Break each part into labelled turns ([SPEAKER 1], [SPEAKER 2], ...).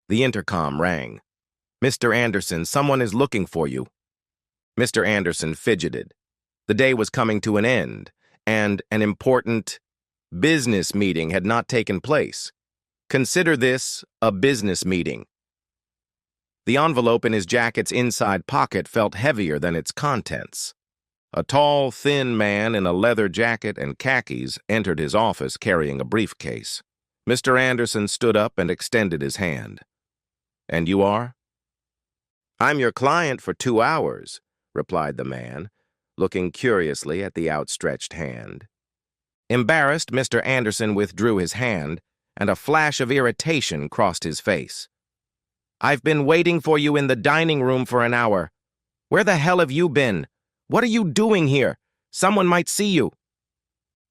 [SPEAKER 1] The intercom rang. "Mr. Anderson, someone is looking for you." Mr. Anderson fidgeted. The day was coming to an end, and an important business meeting had not taken place. Consider this a business meeting. The envelope in his jacket's inside pocket felt heavier than its contents. A tall, thin man in a leather jacket and khakis entered his office carrying a briefcase. Mr. Anderson stood up and extended his hand. "And you are?" "I'm your client for 2 hours," replied the man, looking curiously at the outstretched hand. Embarrassed, Mr. Anderson withdrew his hand, and a flash of irritation crossed his face. "I've been waiting for you in the dining room for an hour. Where the hell have you been? What are you doing here? Someone might see you."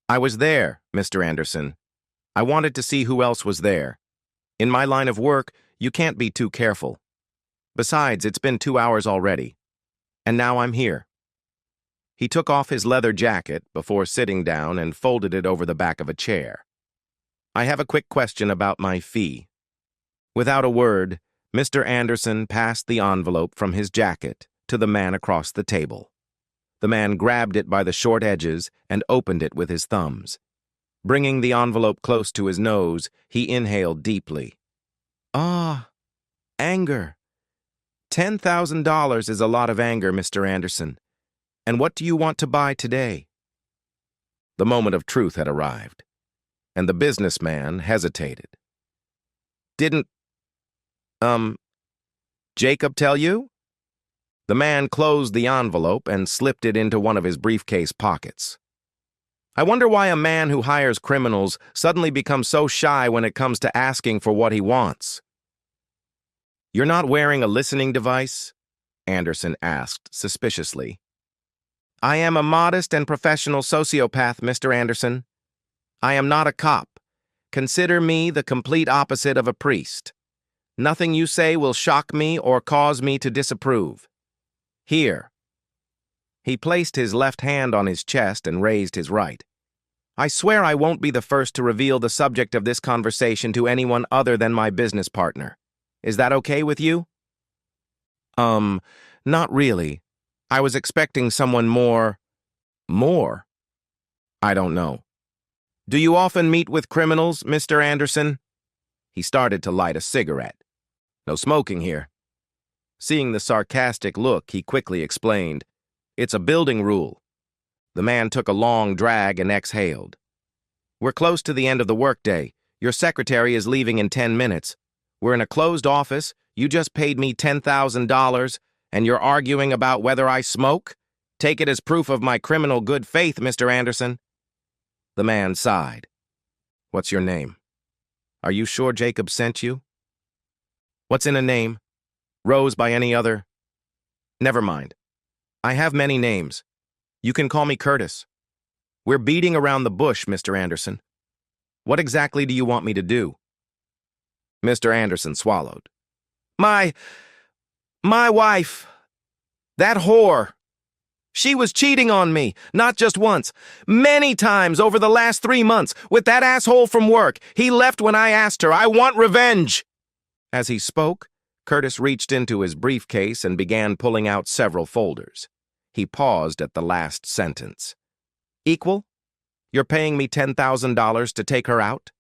[SPEAKER 1] "I was there, Mr. Anderson. I wanted to see who else was there. In my line of work, you can't be too careful. Besides, it's been 2 hours already. And now I'm here." He took off his leather jacket before sitting down and folded it over the back of a chair. "I have a quick question about my fee." Without a word, Mr. Anderson passed the envelope from his jacket to the man across the table. The man grabbed it by the short edges and opened it with his thumbs. Bringing the envelope close to his nose, he inhaled deeply. "Ah, anger. $10,000 is a lot of anger, Mr. Anderson. And what do you want to buy today?" The moment of truth had arrived, and the businessman hesitated. "Didn't, Jacob tell you?" The man closed the envelope and slipped it into one of his briefcase pockets. "I wonder why a man who hires criminals suddenly becomes so shy when it comes to asking for what he wants." "You're not wearing a listening device?" Anderson asked suspiciously. "I am a modest and professional sociopath, Mr. Anderson. I am not a cop. Consider me the complete opposite of a priest. Nothing you say will shock me or cause me to disapprove. Here." He placed his left hand on his chest and raised his right. "I swear I won't be the first to reveal the subject of this conversation to anyone other than my business partner. Is that okay with you?" Not really. I was expecting someone more." "More?" "I don't know. Do you often meet with criminals, Mr. Anderson?" He started to light a cigarette. "No smoking here." Seeing the sarcastic look, he quickly explained, "It's a building rule." The man took a long drag and exhaled. "We're close to the end of the workday. Your secretary is leaving in 10 minutes. We're in a closed office. You just paid me $10,000, and you're arguing about whether I smoke? Take it as proof of my criminal good faith, Mr. Anderson." The man sighed. "What's your name? Are you sure Jacob sent you?" "What's in a name? Rose by any other?" "Never mind. I have many names. You can call me Curtis. We're beating around the bush, Mr. Anderson. What exactly do you want me to do?" Mr. Anderson swallowed. My wife. That whore. She was cheating on me, not just once, many times over the last 3 months, with that asshole from work. He left when I asked her. I want revenge." As he spoke, Curtis reached into his briefcase and began pulling out several folders. He paused at the last sentence. "Equal? You're paying me $10,000 to take her out?"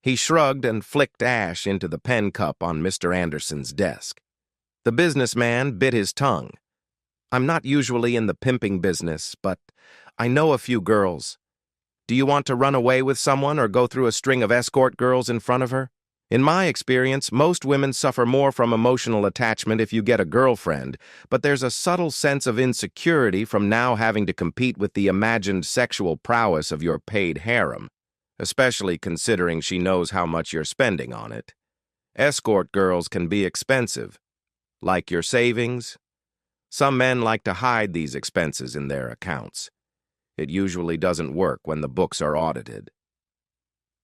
[SPEAKER 1] He shrugged and flicked ash into the pen cup on Mr. Anderson's desk. The businessman bit his tongue. "I'm not usually in the pimping business, but I know a few girls. Do you want to run away with someone or go through a string of escort girls in front of her? In my experience, most women suffer more from emotional attachment if you get a girlfriend, but there's a subtle sense of insecurity from now having to compete with the imagined sexual prowess of your paid harem, especially considering she knows how much you're spending on it. Escort girls can be expensive. Like your savings? Some men like to hide these expenses in their accounts. It usually doesn't work when the books are audited."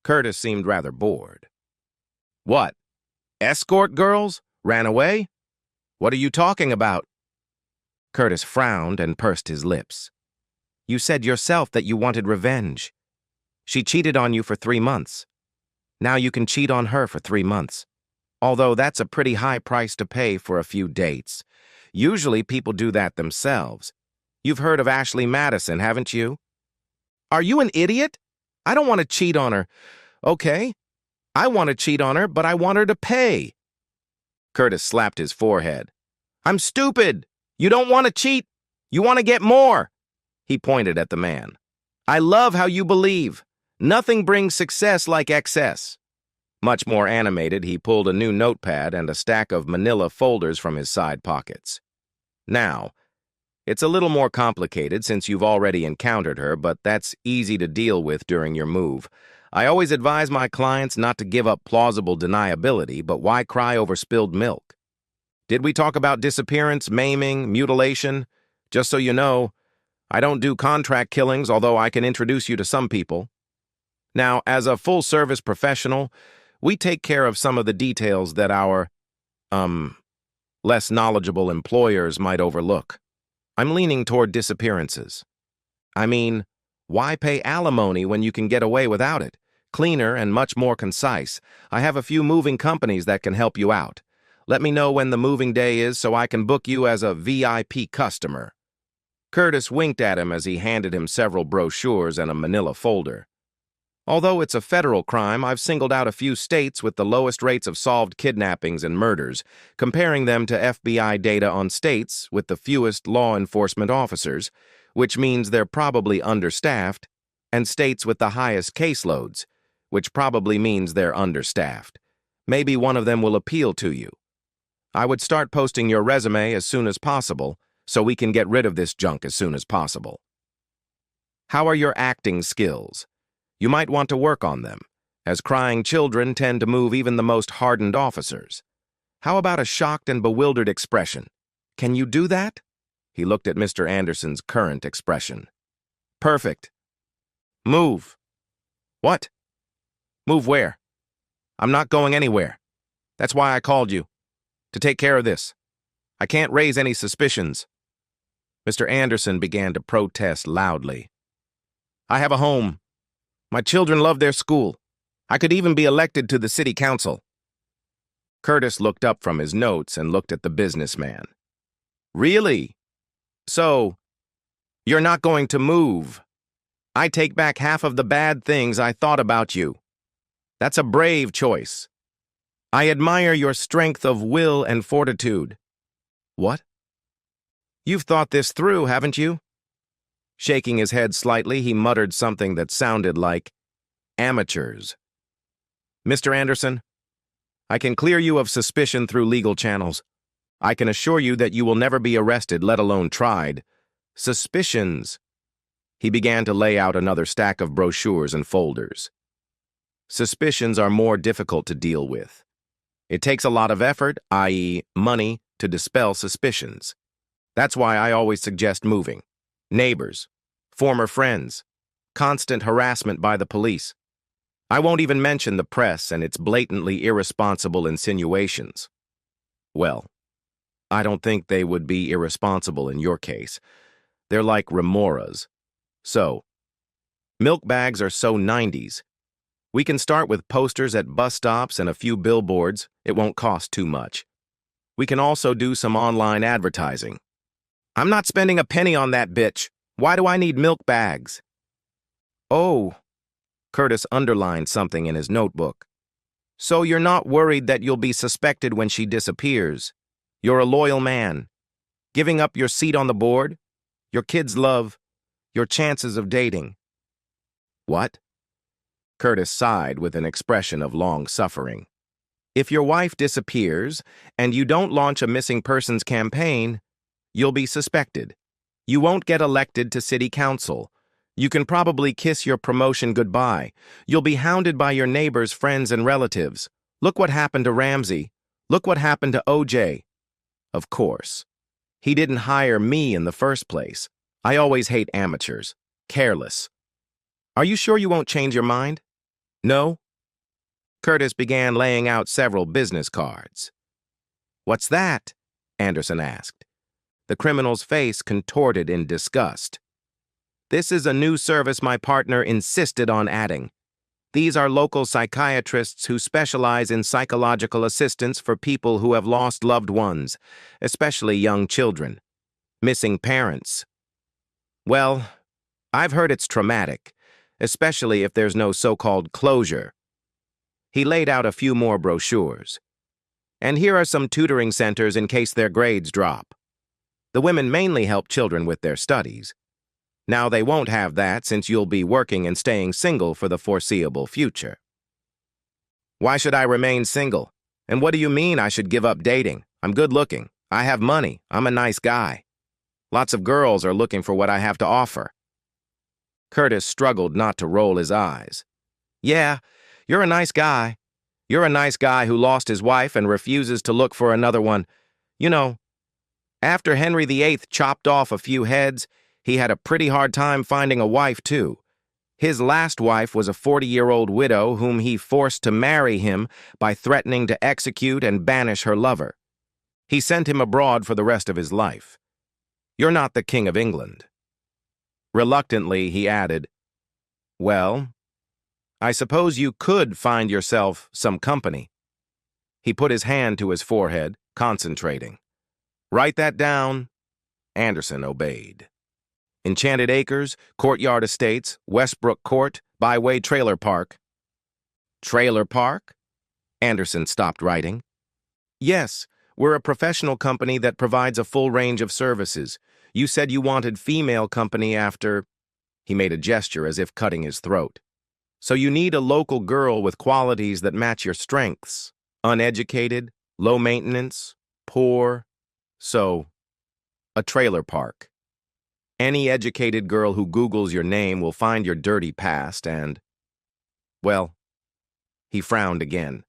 [SPEAKER 1] Curtis seemed rather bored. "What? Escort girls? Ran away? What are you talking about?" Curtis frowned and pursed his lips. "You said yourself that you wanted revenge. She cheated on you for 3 months. Now you can cheat on her for 3 months. Although that's a pretty high price to pay for a few dates. Usually people do that themselves. You've heard of Ashley Madison, haven't you? Are you an idiot? I don't want to cheat on her. Okay, I want to cheat on her, but I want her to pay. Curtis slapped his forehead. I'm stupid. You don't want to cheat. You want to get more. He pointed at the man. I love how you believe. Nothing brings success like excess. Much more animated, he pulled a new notepad and a stack of manila folders from his side pockets. Now, it's a little more complicated since you've already encountered her, but that's easy to deal with during your move. I always advise my clients not to give up plausible deniability, but why cry over spilled milk? Did we talk about disappearance, maiming, mutilation? Just so you know, I don't do contract killings, although I can introduce you to some people. Now, as a full-service professional, we take care of some of the details that our, less knowledgeable employers might overlook. I'm leaning toward disappearances. I mean, why pay alimony when you can get away without it? Cleaner and much more concise. I have a few moving companies that can help you out. Let me know when the moving day is so I can book you as a VIP customer. Curtis winked at him as he handed him several brochures and a manila folder. Although it's a federal crime, I've singled out a few states with the lowest rates of solved kidnappings and murders, comparing them to FBI data on states with the fewest law enforcement officers, which means they're probably understaffed, and states with the highest caseloads, which probably means they're understaffed. Maybe one of them will appeal to you. I would start posting your resume as soon as possible, so we can get rid of this junk as soon as possible. How are your acting skills? You might want to work on them, as crying children tend to move even the most hardened officers. How about a shocked and bewildered expression? Can you do that? He looked at Mr. Anderson's current expression. Perfect. Move. What? Move where? I'm not going anywhere. That's why I called you. To take care of this. I can't raise any suspicions. Mr. Anderson began to protest loudly. I have a home. My children love their school. I could even be elected to the city council. Curtis looked up from his notes and looked at the businessman. Really? So, you're not going to move. I take back half of the bad things I thought about you. That's a brave choice. I admire your strength of will and fortitude. What? You've thought this through, haven't you? Shaking his head slightly, he muttered something that sounded like amateurs. Mr. Anderson, I can clear you of suspicion through legal channels. I can assure you that you will never be arrested, let alone tried. Suspicions. He began to lay out another stack of brochures and folders. Suspicions are more difficult to deal with. It takes a lot of effort, i.e., money, to dispel suspicions. That's why I always suggest moving. Neighbors, former friends, constant harassment by the police. I won't even mention the press and its blatantly irresponsible insinuations. Well, I don't think they would be irresponsible in your case. They're like remoras. So, milk bags are so 90s. We can start with posters at bus stops and a few billboards. It won't cost too much. We can also do some online advertising. I'm not spending a penny on that bitch. Why do I need milk bags? Oh, Curtis underlined something in his notebook. So you're not worried that you'll be suspected when she disappears. You're a loyal man. Giving up your seat on the board, your kids' love, your chances of dating. What? Curtis sighed with an expression of long suffering. If your wife disappears and you don't launch a missing persons campaign, you'll be suspected. You won't get elected to city council. You can probably kiss your promotion goodbye. You'll be hounded by your neighbors, friends, and relatives. Look what happened to Ramsey. Look what happened to OJ. Of course. He didn't hire me in the first place. I always hate amateurs. Careless. Are you sure you won't change your mind? No? Curtis began laying out several business cards. What's that? Anderson asked. The criminal's face contorted in disgust. This is a new service my partner insisted on adding. These are local psychiatrists who specialize in psychological assistance for people who have lost loved ones, especially young children. Missing parents. Well, I've heard it's traumatic, especially if there's no so-called closure. He laid out a few more brochures. And here are some tutoring centers in case their grades drop. The women mainly help children with their studies. Now they won't have that since you'll be working and staying single for the foreseeable future. Why should I remain single? And what do you mean I should give up dating? I'm good looking. I have money. I'm a nice guy. Lots of girls are looking for what I have to offer. Curtis struggled not to roll his eyes. Yeah, you're a nice guy. You're a nice guy who lost his wife and refuses to look for another one. You know, after Henry VIII chopped off a few heads, he had a pretty hard time finding a wife, too. His last wife was a 40-year-old widow whom he forced to marry him by threatening to execute and banish her lover. He sent him abroad for the rest of his life. You're not the King of England. Reluctantly, he added, well, I suppose you could find yourself some company. He put his hand to his forehead, concentrating. Write that down. Anderson obeyed. Enchanted Acres, Courtyard Estates, Westbrook Court, Byway Trailer Park. Trailer Park? Anderson stopped writing. Yes, we're a professional company that provides a full range of services. You said you wanted female company after... He made a gesture as if cutting his throat. So you need a local girl with qualities that match your strengths. Uneducated, low maintenance, poor. So, a trailer park. Any educated girl who Googles your name will find your dirty past and... Well, he frowned again.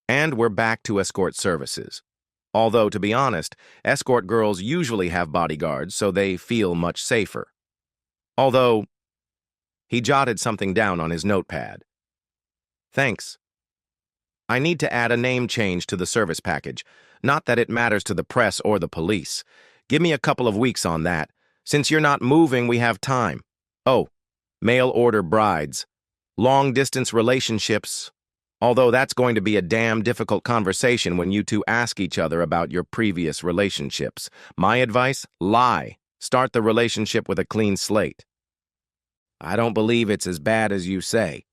[SPEAKER 1] And we're back to escort services. Although, to be honest, escort girls usually have bodyguards, so they feel much safer. Although, he jotted something down on his notepad. Thanks. I need to add a name change to the service package. Not that it matters to the press or the police. Give me a couple of weeks on that. Since you're not moving, we have time. Oh, mail-order brides. Long-distance relationships. Although that's going to be a damn difficult conversation when you two ask each other about your previous relationships. My advice? Lie. Start the relationship with a clean slate. I don't believe it's as bad as you say.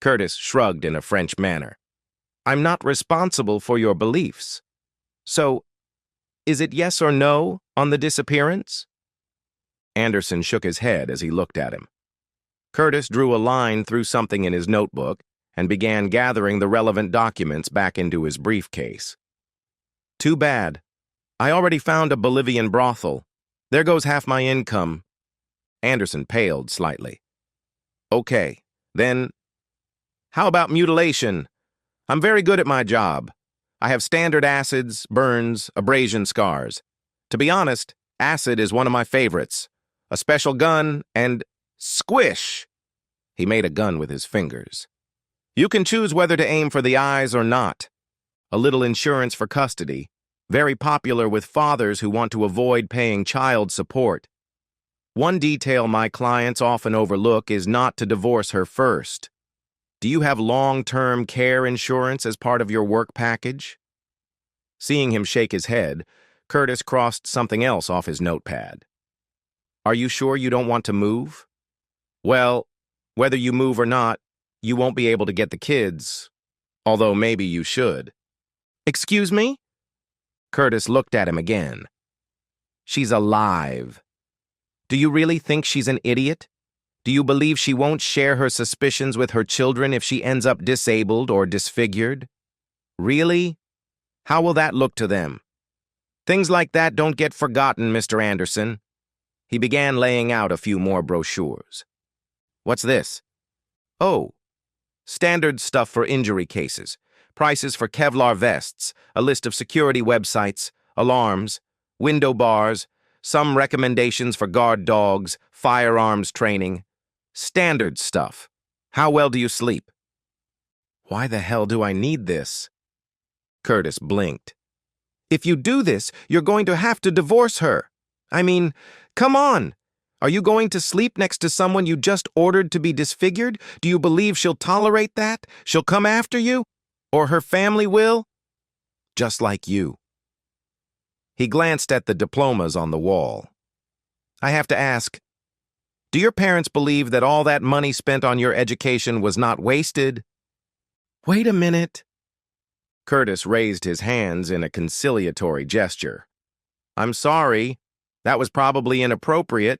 [SPEAKER 1] Curtis shrugged in a French manner. I'm not responsible for your beliefs. So, is it yes or no on the disappearance? Anderson shook his head as he looked at him. Curtis drew a line through something in his notebook and began gathering the relevant documents back into his briefcase. Too bad. I already found a Bolivian brothel. There goes half my income. Anderson paled slightly. Okay, then, how about mutilation? I'm very good at my job. I have standard acids, burns, abrasion scars. To be honest, acid is one of my favorites. A special gun, and squish! He made a gun with his fingers. You can choose whether to aim for the eyes or not. A little insurance for custody. Very popular with fathers who want to avoid paying child support. One detail my clients often overlook is not to divorce her first. Do you have long-term care insurance as part of your work package? Seeing him shake his head, Curtis crossed something else off his notepad. Are you sure you don't want to move? Well, whether you move or not, you won't be able to get the kids, although maybe you should. Excuse me? Curtis looked at him again. She's alive. Do you really think she's an idiot? Do you believe she won't share her suspicions with her children if she ends up disabled or disfigured? Really? How will that look to them? Things like that don't get forgotten, Mr. Anderson. He began laying out a few more brochures. What's this? Oh, standard stuff for injury cases, prices for Kevlar vests, a list of security websites, alarms, window bars, some recommendations for guard dogs, firearms training. Standard stuff. How well do you sleep? Why the hell do I need this? Curtis blinked. If you do this, you're going to have to divorce her. I mean, come on. Are you going to sleep next to someone you just ordered to be disfigured? Do you believe she'll tolerate that? She'll come after you? Or her family will? Just like you. He glanced at the diplomas on the wall. I have to ask, do your parents believe that all that money spent on your education was not wasted? Wait a minute. Curtis raised his hands in a conciliatory gesture. I'm sorry. That was probably inappropriate.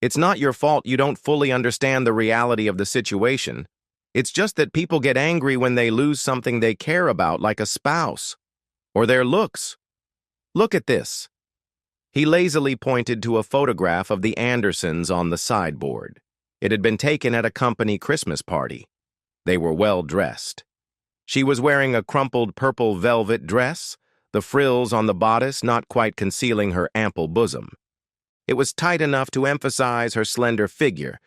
[SPEAKER 1] It's not your fault you don't fully understand the reality of the situation. It's just that people get angry when they lose something they care about, like a spouse. Or their looks. Look at this. He lazily pointed to a photograph of the Andersons on the sideboard. It had been taken at a company Christmas party. They were well dressed. She was wearing a crumpled purple velvet dress, the frills on the bodice not quite concealing her ample bosom. It was tight enough to emphasize her slender figure,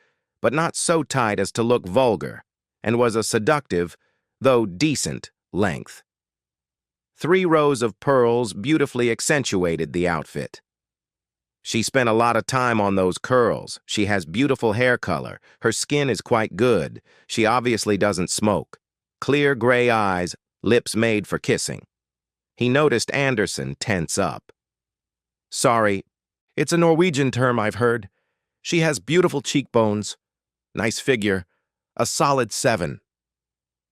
[SPEAKER 1] but not so tight as to look vulgar, and was a seductive, though decent, length. 3 rows of pearls beautifully accentuated the outfit. She spent a lot of time on those curls. She has beautiful hair color. Her skin is quite good. She obviously doesn't smoke. Clear gray eyes, lips made for kissing. He noticed Anderson tense up. Sorry, it's a Norwegian term I've heard. She has beautiful cheekbones, nice figure, a solid 7.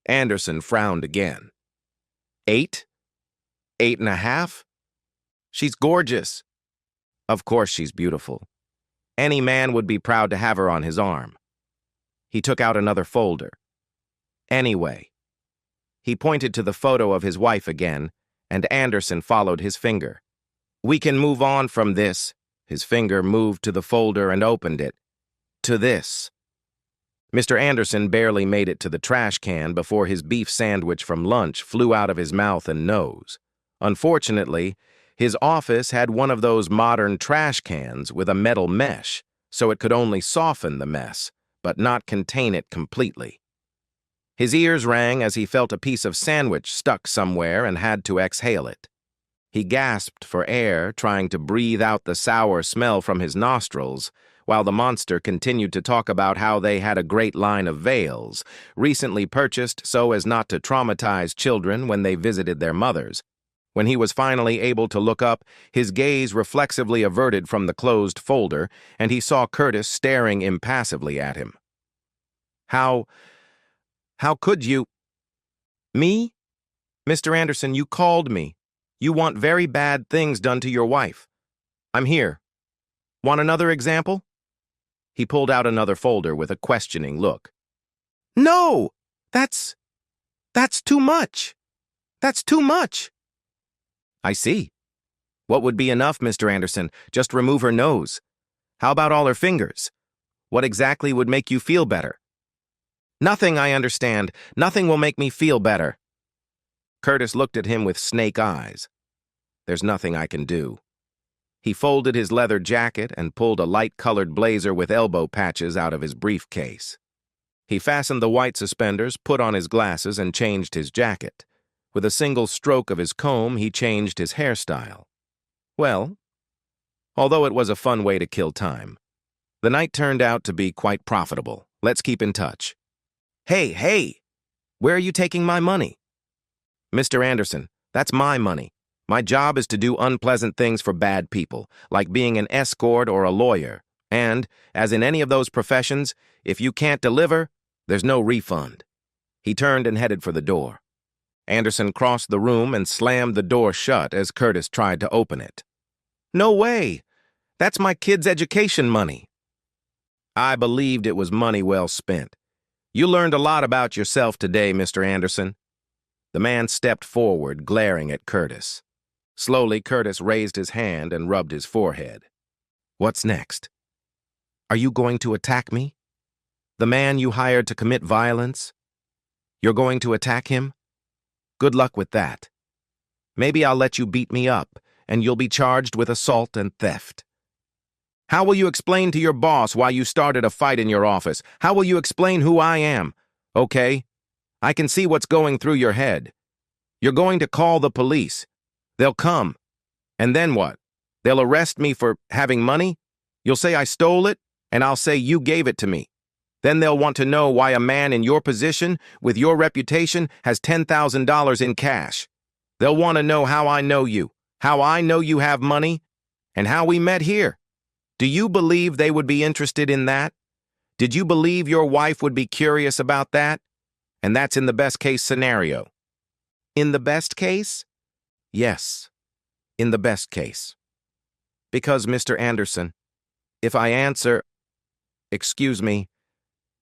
[SPEAKER 1] Anderson frowned again. 8? 8.5? She's gorgeous. Of course she's beautiful. Any man would be proud to have her on his arm. He took out another folder. Anyway. He pointed to the photo of his wife again, and Anderson followed his finger. We can move on from this. His finger moved to the folder and opened it. To this. Mr. Anderson barely made it to the trash can before his beef sandwich from lunch flew out of his mouth and nose. Unfortunately, his office had one of those modern trash cans with a metal mesh, so it could only soften the mess, but not contain it completely. His ears rang as he felt a piece of sandwich stuck somewhere and had to exhale it. He gasped for air, trying to breathe out the sour smell from his nostrils, while the monster continued to talk about how they had a great line of veils, recently purchased so as not to traumatize children when they visited their mothers. When he was finally able to look up, his gaze reflexively averted from the closed folder, and he saw Curtis staring impassively at him. How could you? Me? Mr. Anderson, you called me. You want very bad things done to your wife. I'm here. Want another example? He pulled out another folder with a questioning look. No! That's too much. That's too much. I see. What would be enough, Mr. Anderson? Just remove her nose. How about all her fingers? What exactly would make you feel better? Nothing, I understand. Nothing will make me feel better. Curtis looked at him with snake eyes. There's nothing I can do. He folded his leather jacket and pulled a light-colored blazer with elbow patches out of his briefcase. He fastened the white suspenders, put on his glasses, and changed his jacket. With a single stroke of his comb, he changed his hairstyle. Well, although it was a fun way to kill time, the night turned out to be quite profitable. Let's keep in touch. Hey, where are you taking my money? Mr. Anderson, that's my money. My job is to do unpleasant things for bad people, like being an escort or a lawyer. And, as in any of those professions, if you can't deliver, there's no refund. He turned and headed for the door. Anderson crossed the room and slammed the door shut as Curtis tried to open it. No way! That's my kid's education money. I believed it was money well spent. You learned a lot about yourself today, Mr. Anderson. The man stepped forward, glaring at Curtis. Slowly, Curtis raised his hand and rubbed his forehead. What's next? Are you going to attack me? The man you hired to commit violence? You're going to attack him? Good luck with that. Maybe I'll let you beat me up, and you'll be charged with assault and theft. How will you explain to your boss why you started a fight in your office? How will you explain who I am? Okay, I can see what's going through your head. You're going to call the police. They'll come. And then what? They'll arrest me for having money? You'll say I stole it? and I'll say you gave it to me. Then they'll want to know why a man in your position, with your reputation, has $10,000 in cash. They'll want to know how I know you, how I know you have money, and how we met here. Do you believe they would be interested in that? Did you believe your wife would be curious about that? And that's in the best case scenario. In the best case? Yes, in the best case. Because, Mr. Anderson, if I answer, excuse me,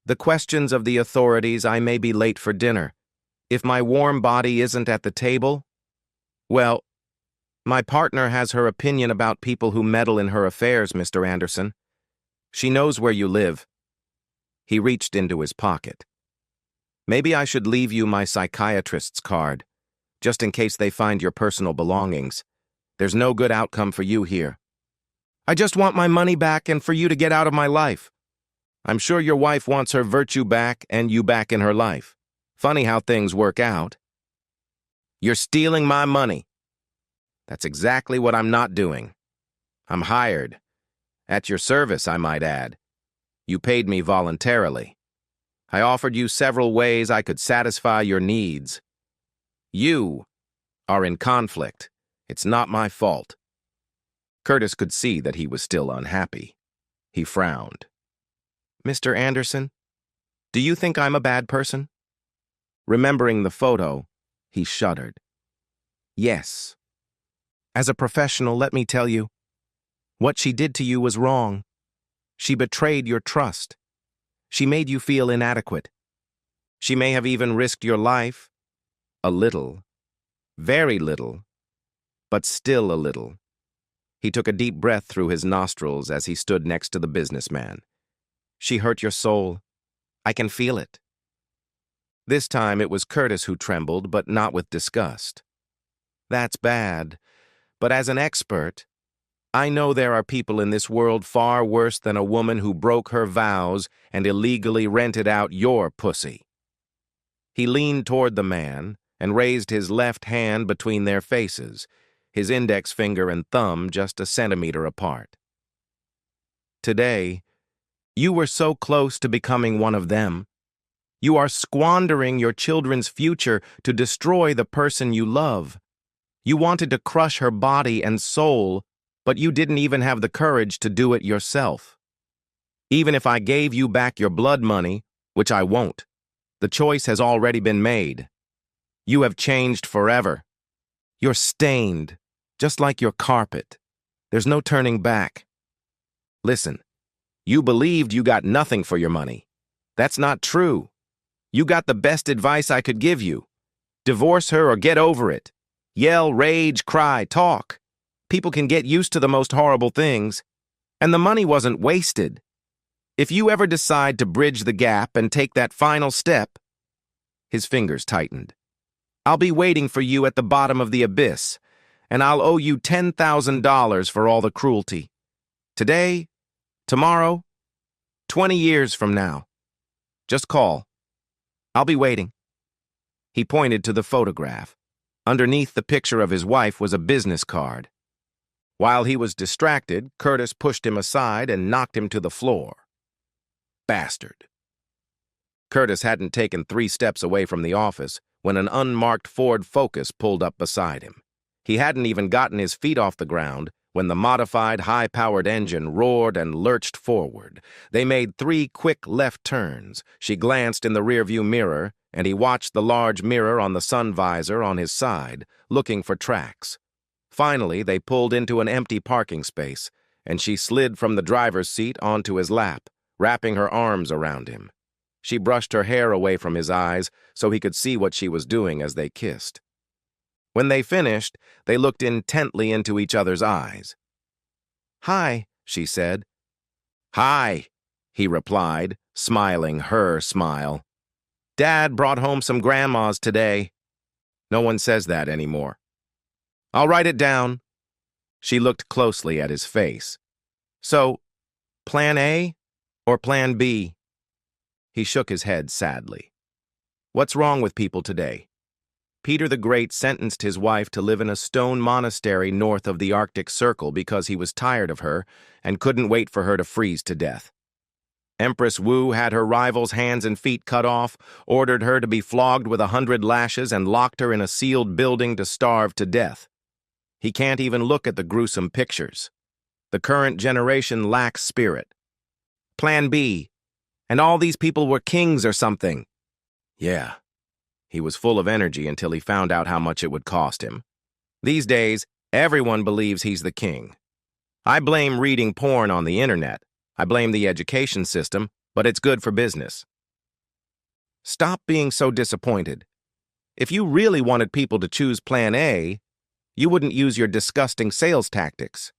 [SPEAKER 1] the questions of the authorities, I may be late for dinner. If my warm body isn't at the table, well, my partner has her opinion about people who meddle in her affairs, Mr. Anderson. She knows where you live. He reached into his pocket. Maybe I should leave you my psychiatrist's card, just in case they find your personal belongings. There's no good outcome for you here. I just want my money back and for you to get out of my life. I'm sure your wife wants her virtue back and you back in her life. Funny how things work out. You're stealing my money. That's exactly what I'm not doing. I'm hired. At your service, I might add. You paid me voluntarily. I offered you several ways I could satisfy your needs. You are in conflict. It's not my fault. Curtis could see that he was still unhappy. He frowned. Mr. Anderson, do you think I'm a bad person? Remembering the photo, he shuddered. Yes. As a professional, let me tell you, what she did to you was wrong. She betrayed your trust. She made you feel inadequate. She may have even risked your life. A little. Very little. But still a little. He took a deep breath through his nostrils as he stood next to the businessman. She hurt your soul. I can feel it. This time it was Curtis who trembled, but not with disgust. That's bad. But as an expert, I know there are people in this world far worse than a woman who broke her vows and illegally rented out your pussy. He leaned toward the man and raised his left hand between their faces, his index finger and thumb just a centimeter apart. Today, you were so close to becoming one of them. You are squandering your children's future to destroy the person you love. You wanted to crush her body and soul, but you didn't even have the courage to do it yourself. Even if I gave you back your blood money, which I won't, the choice has already been made. You have changed forever. You're stained, just like your carpet. There's no turning back. Listen, you believed you got nothing for your money. That's not true. You got the best advice I could give you. Divorce her or get over it. Yell, rage, cry, talk. People can get used to the most horrible things, and the money wasn't wasted. If you ever decide to bridge the gap and take that final step, his fingers tightened. I'll be waiting for you at the bottom of the abyss, and I'll owe you $10,000 for all the cruelty. Today, tomorrow, 20 years from now. Just call. I'll be waiting. He pointed to the photograph. Underneath the picture of his wife was a business card. While he was distracted, Curtis pushed him aside and knocked him to the floor. Bastard. Curtis hadn't taken 3 steps away from the office when an unmarked Ford Focus pulled up beside him. He hadn't even gotten his feet off the ground when the modified, high-powered engine roared and lurched forward. They made 3 quick left turns. She glanced in the rearview mirror, and he watched the large mirror on the sun visor on his side, looking for tracks. Finally, they pulled into an empty parking space, and she slid from the driver's seat onto his lap, wrapping her arms around him. She brushed her hair away from his eyes so he could see what she was doing as they kissed. When they finished, they looked intently into each other's eyes. "Hi," she said. "Hi," he replied, smiling her smile. "Dad brought home some grandmas today." No one says that anymore. "I'll write it down." She looked closely at his face. "So, plan A or plan B?" He shook his head sadly. "What's wrong with people today? Peter the Great sentenced his wife to live in a stone monastery north of the Arctic Circle because he was tired of her and couldn't wait for her to freeze to death. Empress Wu had her rival's hands and feet cut off, ordered her to be flogged with 100 lashes, and locked her in a sealed building to starve to death. He can't even look at the gruesome pictures. The current generation lacks spirit. Plan B. And all these people were kings or something. Yeah. He was full of energy until he found out how much it would cost him. These days, everyone believes he's the king. I blame reading porn on the internet. I blame the education system, but it's good for business. Stop being so disappointed. If you really wanted people to choose Plan A, you wouldn't use your disgusting sales tactics.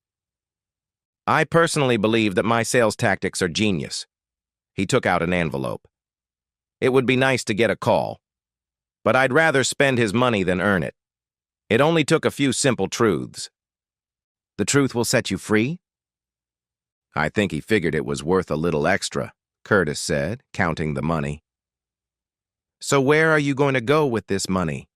[SPEAKER 1] I personally believe that my sales tactics are genius. He took out an envelope. It would be nice to get a call, but I'd rather spend his money than earn it. It only took a few simple truths. The truth will set you free? I think he figured it was worth a little extra, Curtis said, counting the money. So where are you going to go with this money?